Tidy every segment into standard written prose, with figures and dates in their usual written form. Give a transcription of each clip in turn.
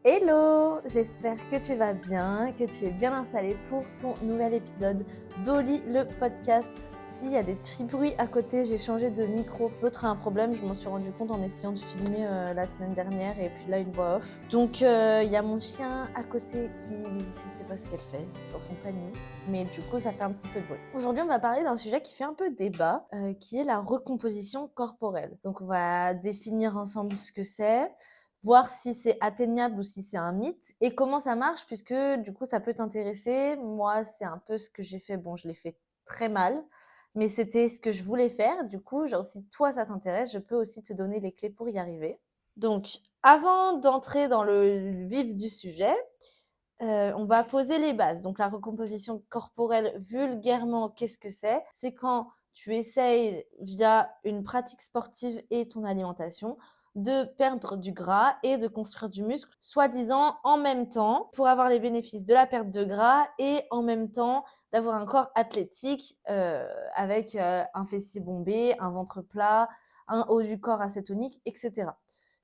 Hello, j'espère que tu vas bien, que tu es bien installé pour ton nouvel épisode d'Oli le podcast. S'il y a des petits bruits à côté, j'ai changé de micro. L'autre a un problème, je m'en suis rendu compte en essayant de filmer la semaine dernière et puis là une voix off. Donc il y a mon chien à côté qui, je sais pas ce qu'elle fait dans son panier, mais du coup ça fait un petit peu de bruit. Aujourd'hui on va parler d'un sujet qui fait un peu débat, qui est la recomposition corporelle. Donc on va définir ensemble ce que c'est, voir si c'est atteignable ou si c'est un mythe et comment ça marche puisque du coup ça peut t'intéresser. Moi, c'est un peu ce que j'ai fait. Bon, je l'ai fait très mal, mais c'était ce que je voulais faire. Du coup, genre si toi ça t'intéresse, je peux aussi te donner les clés pour y arriver. Donc, avant d'entrer dans le vif du sujet, on va poser les bases. Donc la recomposition corporelle, vulgairement, qu'est-ce que c'est? C'est quand tu essayes, via une pratique sportive et ton alimentation, de perdre du gras et de construire du muscle, soi-disant en même temps, pour avoir les bénéfices de la perte de gras et en même temps d'avoir un corps athlétique avec un fessier bombé, un ventre plat, un haut du corps assez tonique, etc.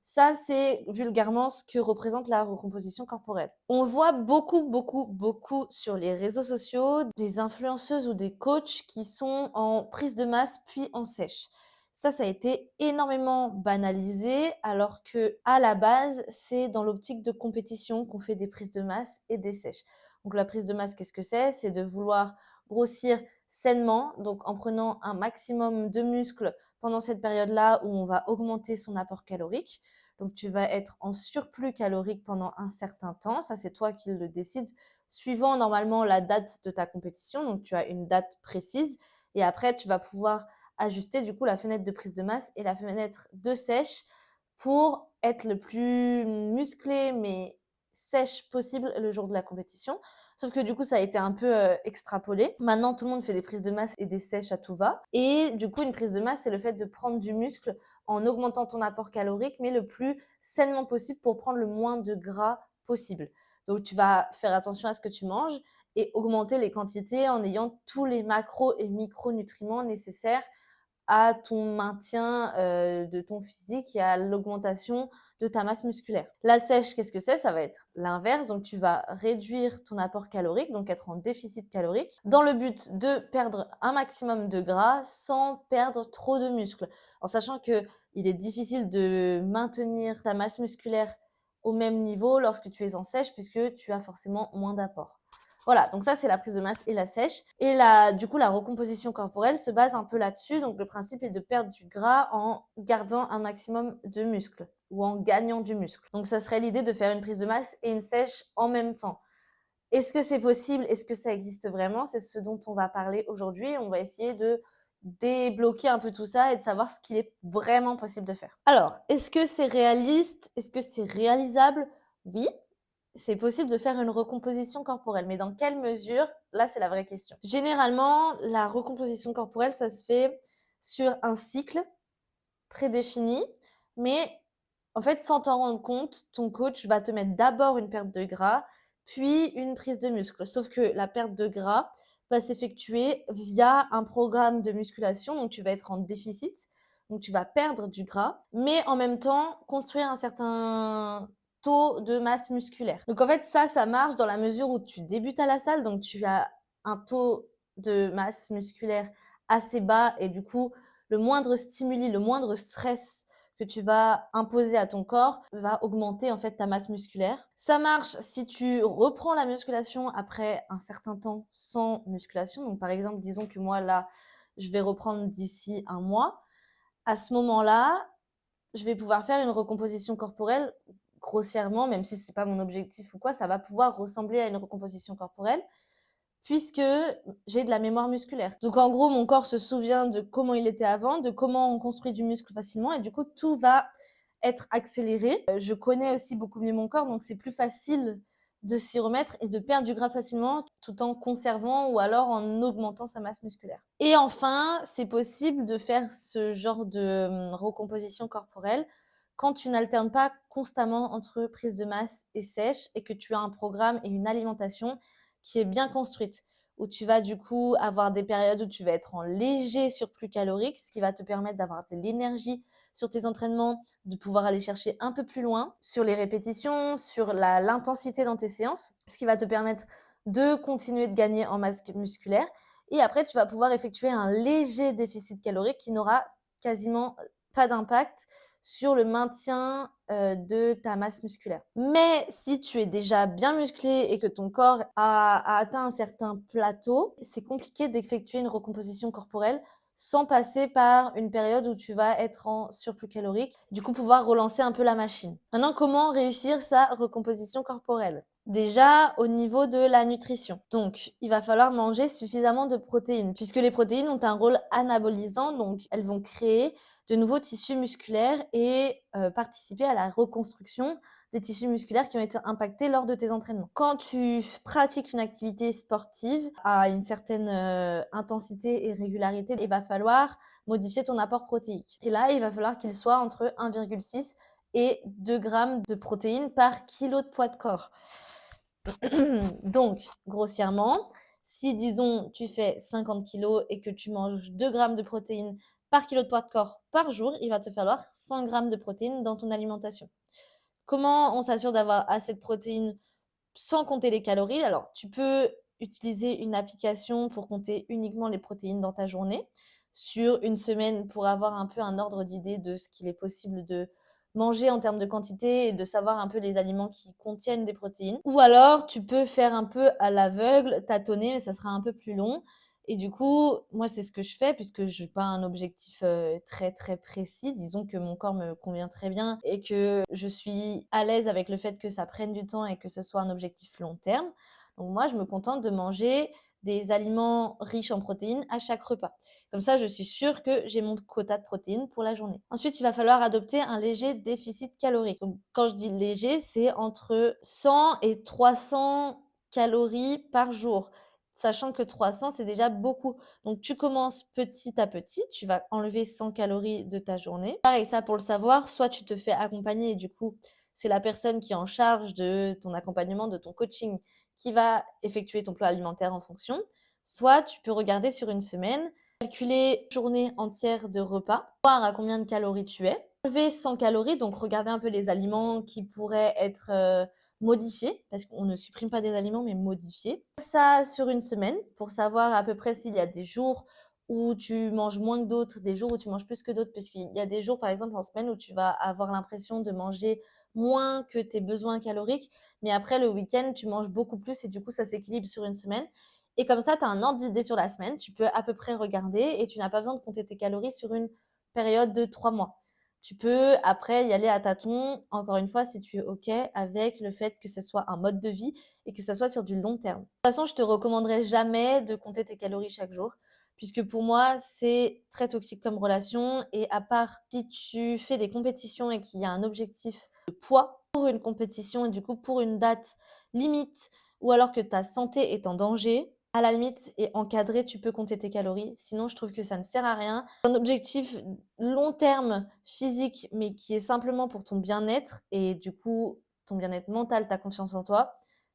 Ça, c'est vulgairement ce que représente la recomposition corporelle. On voit beaucoup sur les réseaux sociaux des influenceuses ou des coachs qui sont en prise de masse puis en sèche. Ça a été énormément banalisé alors que à la base, c'est dans l'optique de compétition qu'on fait des prises de masse et des sèches. Donc la prise de masse, qu'est-ce que c'est? C'est de vouloir grossir sainement, donc en prenant un maximum de muscles pendant cette période-là où on va augmenter son apport calorique. Donc, tu vas être en surplus calorique pendant un certain temps. Ça, c'est toi qui le décides, suivant normalement la date de ta compétition. Donc, tu as une date précise. Et après, tu vas pouvoir ajuster du coup la fenêtre de prise de masse et la fenêtre de sèche pour être le plus musclé mais sèche possible le jour de la compétition. Sauf que du coup, ça a été un peu extrapolé. Maintenant, tout le monde fait des prises de masse et des sèches à tout va. Et du coup, une prise de masse, c'est le fait de prendre du muscle en augmentant ton apport calorique, mais le plus sainement possible pour prendre le moins de gras possible. Donc, tu vas faire attention à ce que tu manges et augmenter les quantités en ayant tous les macros et micronutriments nécessaires à ton maintien de ton physique et à l'augmentation de ta masse musculaire. La sèche, qu'est-ce que c'est? Ça va être l'inverse. Donc, tu vas réduire ton apport calorique, donc être en déficit calorique, dans le but de perdre un maximum de gras sans perdre trop de muscles. En sachant que il est difficile de maintenir ta masse musculaire au même niveau lorsque tu es en sèche puisque tu as forcément moins d'apport. Voilà, donc ça, c'est la prise de masse et la sèche. Et du coup, la recomposition corporelle se base un peu là-dessus. Donc, le principe est de perdre du gras en gardant un maximum de muscle ou en gagnant du muscle. Donc, ça serait l'idée de faire une prise de masse et une sèche en même temps. Est-ce que c'est possible? Est-ce que ça existe vraiment? C'est ce dont on va parler aujourd'hui. On va essayer de débloquer un peu tout ça et de savoir ce qu'il est vraiment possible de faire. Alors, est-ce que c'est réaliste? Est-ce que c'est réalisable? Oui, c'est possible de faire une recomposition corporelle, mais dans quelle mesure? Là, c'est la vraie question. Généralement, la recomposition corporelle, ça se fait sur un cycle prédéfini, mais en fait, sans t'en rendre compte, ton coach va te mettre d'abord une perte de gras, puis une prise de muscle. Sauf que la perte de gras va s'effectuer via un programme de musculation, donc tu vas être en déficit, donc tu vas perdre du gras, mais en même temps construire un certain taux de masse musculaire. Donc en fait, ça marche dans la mesure où tu débutes à la salle, donc tu as un taux de masse musculaire assez bas et du coup, le moindre stimuli, le moindre stress que tu vas imposer à ton corps va augmenter en fait ta masse musculaire. Ça marche si tu reprends la musculation après un certain temps sans musculation. Donc par exemple, disons que moi là, je vais reprendre d'ici un mois. À ce moment-là, je vais pouvoir faire une recomposition corporelle grossièrement, même si c'est pas mon objectif ou quoi, ça va pouvoir ressembler à une recomposition corporelle puisque j'ai de la mémoire musculaire. Donc en gros, mon corps se souvient de comment il était avant, de comment on construit du muscle facilement et du coup, tout va être accéléré. Je connais aussi beaucoup mieux mon corps, donc c'est plus facile de s'y remettre et de perdre du gras facilement tout en conservant ou alors en augmentant sa masse musculaire. Et enfin, c'est possible de faire ce genre de recomposition corporelle quand tu n'alternes pas constamment entre prise de masse et sèche et que tu as un programme et une alimentation qui est bien construite, où tu vas du coup avoir des périodes où tu vas être en léger surplus calorique, ce qui va te permettre d'avoir de l'énergie sur tes entraînements, de pouvoir aller chercher un peu plus loin sur les répétitions, sur l'intensité dans tes séances, ce qui va te permettre de continuer de gagner en masse musculaire. Et après, tu vas pouvoir effectuer un léger déficit calorique qui n'aura quasiment pas d'impact sur le maintien de ta masse musculaire. Mais si tu es déjà bien musclé et que ton corps a atteint un certain plateau, c'est compliqué d'effectuer une recomposition corporelle sans passer par une période où tu vas être en surplus calorique, du coup pouvoir relancer un peu la machine. Maintenant, comment réussir sa recomposition corporelle? Déjà, au niveau de la nutrition. Donc, il va falloir manger suffisamment de protéines, puisque les protéines ont un rôle anabolisant, donc elles vont créer de nouveaux tissus musculaires et participer à la reconstruction des tissus musculaires qui ont été impactés lors de tes entraînements. Quand tu pratiques une activité sportive à une certaine intensité et régularité, il va falloir modifier ton apport protéique. Et là, il va falloir qu'il soit entre 1,6 et 2 grammes de protéines par kilo de poids de corps. Donc, grossièrement, si disons tu fais 50 kilos et que tu manges 2 grammes de protéines par kilo de poids de corps par jour, il va te falloir 100 grammes de protéines dans ton alimentation. Comment on s'assure d'avoir assez de protéines sans compter les calories? Alors, tu peux utiliser une application pour compter uniquement les protéines dans ta journée sur une semaine pour avoir un peu un ordre d'idée de ce qu'il est possible de manger en termes de quantité et de savoir un peu les aliments qui contiennent des protéines. Ou alors, tu peux faire un peu à l'aveugle, tâtonner, mais ça sera un peu plus long. Et du coup, moi, c'est ce que je fais puisque je n'ai pas un objectif très, très précis. Disons que mon corps me convient très bien et que je suis à l'aise avec le fait que ça prenne du temps et que ce soit un objectif long terme. Donc moi, je me contente de manger des aliments riches en protéines à chaque repas. Comme ça, je suis sûre que j'ai mon quota de protéines pour la journée. Ensuite, il va falloir adopter un léger déficit calorique. Donc, quand je dis léger, c'est entre 100 et 300 calories par jour. Sachant que 300, c'est déjà beaucoup. Donc, tu commences petit à petit, tu vas enlever 100 calories de ta journée. Pareil, ça pour le savoir, soit tu te fais accompagner et du coup, c'est la personne qui est en charge de ton accompagnement, de ton coaching, qui va effectuer ton plat alimentaire en fonction. Soit tu peux regarder sur une semaine, calculer une journée entière de repas, voir à combien de calories tu es, enlever 100 calories, donc regarder un peu les aliments qui pourraient être modifiés, parce qu'on ne supprime pas des aliments, mais modifiés. Ça sur une semaine, pour savoir à peu près s'il y a des jours où tu manges moins que d'autres, des jours où tu manges plus que d'autres, puisqu'il y a des jours, par exemple, en semaine où tu vas avoir l'impression de manger moins que tes besoins caloriques, mais après, le week-end, tu manges beaucoup plus et du coup, ça s'équilibre sur une semaine. Et comme ça, tu as un ordre d'idée sur la semaine, tu peux à peu près regarder et tu n'as pas besoin de compter tes calories sur une période de 3 mois. Tu peux après y aller à tâtons, encore une fois, si tu es OK avec le fait que ce soit un mode de vie et que ce soit sur du long terme. De toute façon, je te recommanderais jamais de compter tes calories chaque jour, puisque pour moi, c'est très toxique comme relation. Et à part si tu fais des compétitions et qu'il y a un objectif de poids pour une compétition et du coup pour une date limite, ou alors que ta santé est en danger, à la limite et encadré, tu peux compter tes calories. Sinon, je trouve que ça ne sert à rien. Un objectif long terme physique, mais qui est simplement pour ton bien-être et du coup ton bien-être mental, ta confiance en toi.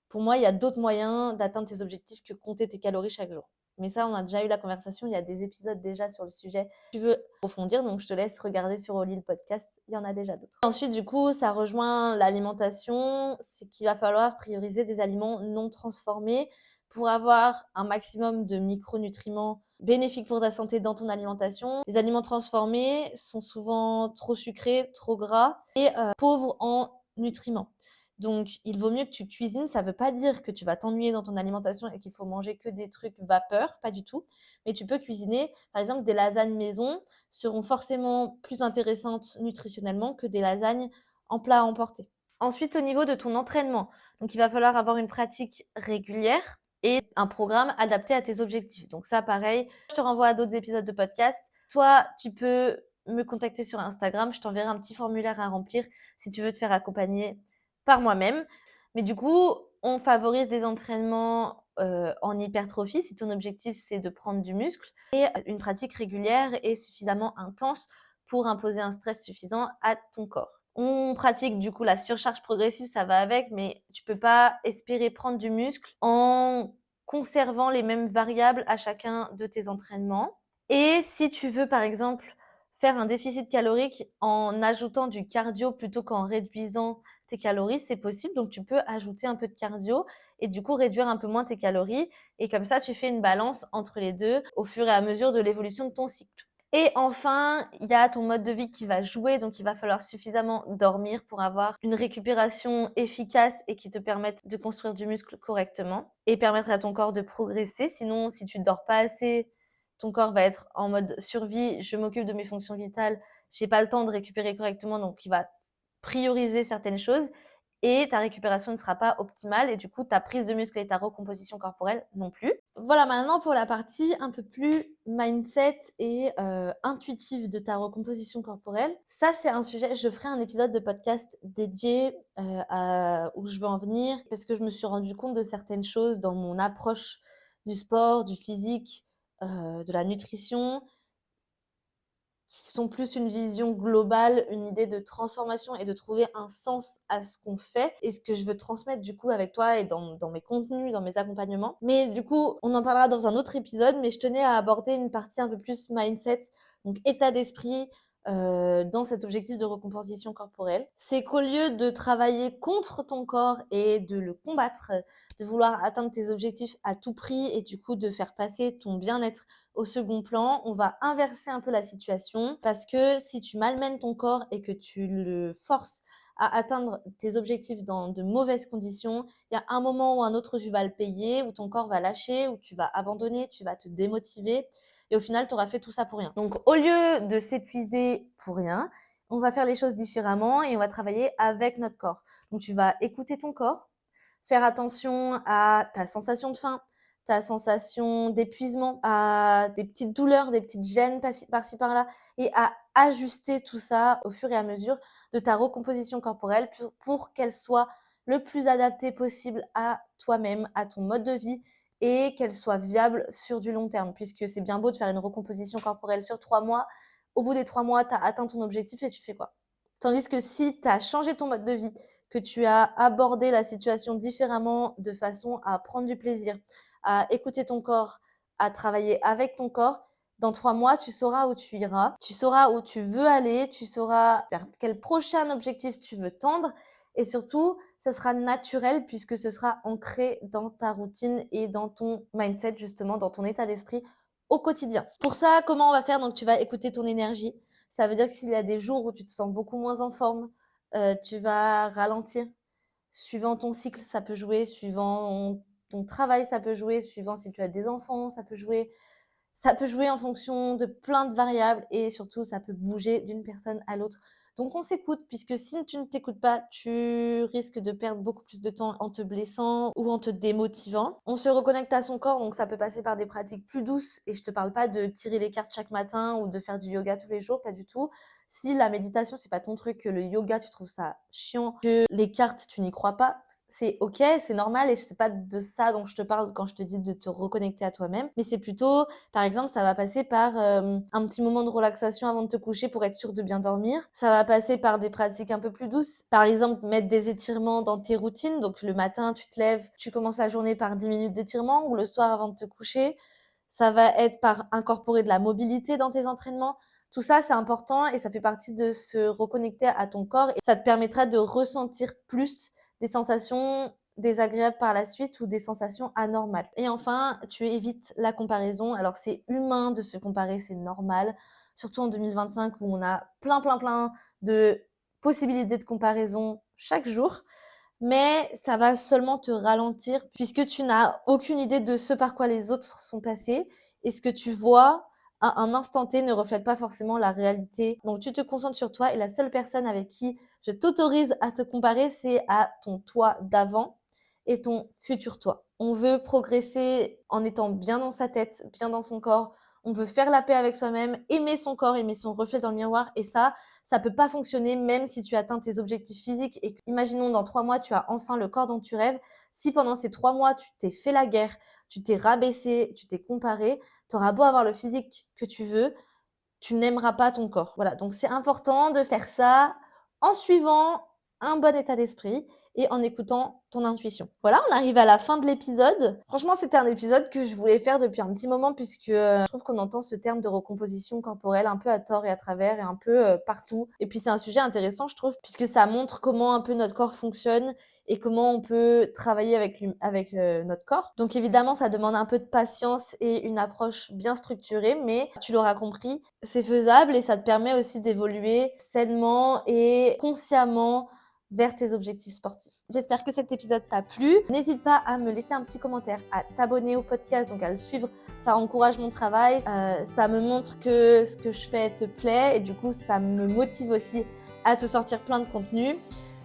Pour moi, il y a d'autres moyens d'atteindre tes objectifs que compter tes calories chaque jour. Mais ça, on a déjà eu la conversation, il y a des épisodes déjà sur le sujet. Tu veux approfondir, donc je te laisse regarder sur Oli le podcast, il y en a déjà d'autres. Ensuite, du coup, ça rejoint l'alimentation, c'est qu'il va falloir prioriser des aliments non transformés pour avoir un maximum de micronutriments bénéfiques pour ta santé dans ton alimentation. Les aliments transformés sont souvent trop sucrés, trop gras et pauvres en nutriments. Donc, il vaut mieux que tu cuisines. Ça ne veut pas dire que tu vas t'ennuyer dans ton alimentation et qu'il faut manger que des trucs vapeur, pas du tout. Mais tu peux cuisiner, par exemple, des lasagnes maison seront forcément plus intéressantes nutritionnellement que des lasagnes en plat à emporter. Ensuite, au niveau de ton entraînement, donc il va falloir avoir une pratique régulière et un programme adapté à tes objectifs. Donc ça, pareil, je te renvoie à d'autres épisodes de podcast. Soit tu peux me contacter sur Instagram, je t'enverrai un petit formulaire à remplir si tu veux te faire accompagner par moi-même. Mais du coup, on favorise des entraînements en hypertrophie si ton objectif c'est de prendre du muscle et une pratique régulière et suffisamment intense pour imposer un stress suffisant à ton corps. On pratique du coup la surcharge progressive, ça va avec, mais tu peux pas espérer prendre du muscle en conservant les mêmes variables à chacun de tes entraînements. Et si tu veux par exemple faire un déficit calorique en ajoutant du cardio plutôt qu'en réduisant tes calories, c'est possible. Donc, tu peux ajouter un peu de cardio et du coup réduire un peu moins tes calories. Et comme ça, tu fais une balance entre les deux au fur et à mesure de l'évolution de ton cycle. Et enfin, il y a ton mode de vie qui va jouer, donc il va falloir suffisamment dormir pour avoir une récupération efficace et qui te permette de construire du muscle correctement et permettre à ton corps de progresser. Sinon, si tu ne dors pas assez, ton corps va être en mode survie, je m'occupe de mes fonctions vitales, j'ai pas le temps de récupérer correctement, donc il va prioriser certaines choses et ta récupération ne sera pas optimale et du coup ta prise de muscle et ta recomposition corporelle non plus. Voilà, maintenant pour la partie un peu plus mindset et intuitive de ta recomposition corporelle. Ça, c'est un sujet, je ferai un épisode de podcast dédié à où je veux en venir parce que je me suis rendu compte de certaines choses dans mon approche du sport, du physique, de la nutrition qui sont plus une vision globale, une idée de transformation et de trouver un sens à ce qu'on fait et ce que je veux transmettre du coup avec toi et dans mes contenus, dans mes accompagnements. Mais du coup, on en parlera dans un autre épisode, mais je tenais à aborder une partie un peu plus mindset, donc état d'esprit, dans cet objectif de recomposition corporelle. C'est qu'au lieu de travailler contre ton corps et de le combattre, de vouloir atteindre tes objectifs à tout prix et du coup de faire passer ton bien-être au second plan, on va inverser un peu la situation parce que si tu malmènes ton corps et que tu le forces à atteindre tes objectifs dans de mauvaises conditions, il y a un moment ou un autre où tu vas le payer, où ton corps va lâcher, où tu vas abandonner, tu vas te démotiver et au final, tu auras fait tout ça pour rien. Donc, au lieu de s'épuiser pour rien, on va faire les choses différemment et on va travailler avec notre corps. Donc, tu vas écouter ton corps, faire attention à ta sensation de faim, ta sensation d'épuisement, à des petites douleurs, des petites gênes par-ci par-là et à ajuster tout ça au fur et à mesure de ta recomposition corporelle pour qu'elle soit le plus adaptée possible à toi-même, à ton mode de vie et qu'elle soit viable sur du long terme. Puisque c'est bien beau de faire une recomposition corporelle sur 3 mois, au bout des 3 mois, tu as atteint ton objectif et tu fais quoi? Tandis que si tu as changé ton mode de vie, que tu as abordé la situation différemment de façon à prendre du plaisir, à écouter ton corps, à travailler avec ton corps, dans 3 mois, tu sauras où tu iras, tu sauras où tu veux aller, tu sauras vers quel prochain objectif tu veux tendre et surtout, ça sera naturel puisque ce sera ancré dans ta routine et dans ton mindset justement, dans ton état d'esprit au quotidien. Pour ça, comment on va faire? Donc tu vas écouter ton énergie. Ça veut dire que s'il y a des jours où tu te sens beaucoup moins en forme, tu vas ralentir. Suivant ton cycle, ça peut jouer, suivant ton travail, ça peut jouer, suivant si tu as des enfants, ça peut jouer. Ça peut jouer en fonction de plein de variables et surtout, ça peut bouger d'une personne à l'autre. Donc on s'écoute puisque si tu ne t'écoutes pas, tu risques de perdre beaucoup plus de temps en te blessant ou en te démotivant. On se reconnecte à son corps, donc ça peut passer par des pratiques plus douces et je te parle pas de tirer les cartes chaque matin ou de faire du yoga tous les jours, pas du tout. Si la méditation, c'est pas ton truc, que le yoga, tu trouves ça chiant, que les cartes, tu n'y crois pas, c'est ok, c'est normal et c'est pas de ça dont je te parle quand je te dis de te reconnecter à toi-même, mais c'est plutôt, par exemple, ça va passer par un petit moment de relaxation avant de te coucher pour être sûr de bien dormir. Ça va passer par des pratiques un peu plus douces. Par exemple, mettre des étirements dans tes routines. Donc le matin, tu te lèves, tu commences la journée par 10 minutes d'étirement ou le soir avant de te coucher. Ça va être par incorporer de la mobilité dans tes entraînements. Tout ça, c'est important et ça fait partie de se reconnecter à ton corps et ça te permettra de ressentir plus des sensations désagréables par la suite ou des sensations anormales. Et enfin, tu évites la comparaison. Alors, c'est humain de se comparer, c'est normal, surtout en 2025 où on a plein de possibilités de comparaison chaque jour. Mais ça va seulement te ralentir puisque tu n'as aucune idée de ce par quoi les autres sont passés et ce que tu vois à un instant T ne reflète pas forcément la réalité. Donc tu te concentres sur toi et la seule personne avec qui je t'autorise à te comparer, c'est à ton toi d'avant et ton futur toi. On veut progresser en étant bien dans sa tête, bien dans son corps. On veut faire la paix avec soi-même, aimer son corps, aimer son reflet dans le miroir. Et ça peut pas fonctionner même si tu atteins tes objectifs physiques. Et imaginons dans 3 mois, tu as enfin le corps dont tu rêves. Si pendant ces 3 mois, tu t'es fait la guerre, tu t'es rabaissé, tu t'es comparé, tu auras beau avoir le physique que tu veux, tu n'aimeras pas ton corps. Voilà, donc c'est important de faire ça en suivant un bon état d'esprit et en écoutant ton intuition. Voilà, on arrive à la fin de l'épisode. Franchement, c'était un épisode que je voulais faire depuis un petit moment puisque je trouve qu'on entend ce terme de recomposition corporelle un peu à tort et à travers et un peu partout. Et puis c'est un sujet intéressant, je trouve, puisque ça montre comment un peu notre corps fonctionne et comment on peut travailler avec notre corps. Donc évidemment, ça demande un peu de patience et une approche bien structurée, mais tu l'auras compris, c'est faisable et ça te permet aussi d'évoluer sainement et consciemment vers tes objectifs sportifs. J'espère que cet épisode t'a plu. N'hésite pas à me laisser un petit commentaire, à t'abonner au podcast, donc à le suivre. Ça encourage mon travail, ça me montre que ce que je fais te plaît et du coup, ça me motive aussi à te sortir plein de contenu.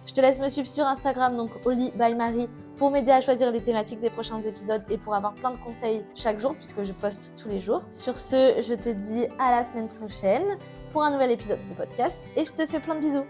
Je te laisse me suivre sur Instagram, donc Oli by Marie, pour m'aider à choisir les thématiques des prochains épisodes et pour avoir plein de conseils chaque jour, puisque je poste tous les jours. Sur ce, je te dis à la semaine prochaine pour un nouvel épisode de podcast et je te fais plein de bisous.